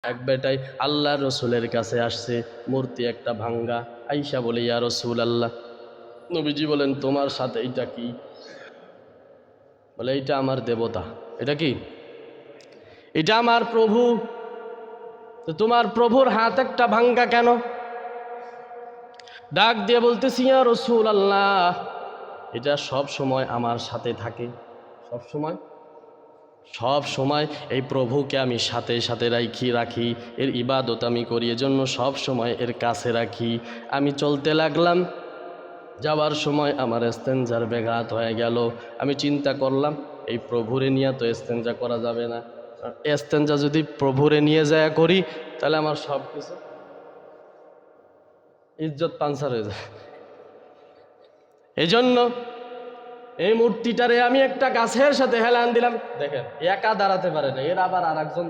এক বেটাই আল্লাহ রসুলের কাছে আসছে, মূর্তি একটা ভাঙ্গা। আইসা বলে, ইয়া রসুল আল্লাহ। নবীজি বলেন, তোমার সাথে এইটা কি? বলে, এইটা আমার দেবতা। এটা কি? এটা আমার প্রভু। তো তোমার প্রভুর হাত একটা ভাঙ্গা কেন? ডাক দিয়ে বলতেছি, ইয়া রসুল আল্লাহ, এটা সব সময় আমার সাথে থাকে। সব সময়, সব সময় এই প্রভুকে আমি সাথে সাথে রাখি, এর ইবাদত আমি করি, এজন্য সব সময় এর কাছে রাখি। আমি চলতে লাগলাম, যাওয়ার সময় আমার ইস্তেঞ্জার ব্যাঘাত হয়ে গেল। আমি চিন্তা করলাম, এই প্রভুরে নিয়ে তো ইস্তেঞ্জা করা যাবে না। ইস্তেঞ্জা যদি প্রভুরে নিয়ে যায় করি, তাহলে আমার সব কিছু ইজ্জত পাঞ্চার হয়ে যায়। এজন্য এই মূর্তিটারে আমি একটা গাছের সাথে হেলান দিলাম। দেখেন, একা দাঁড়াতে পারে না, এর আবার আর একজন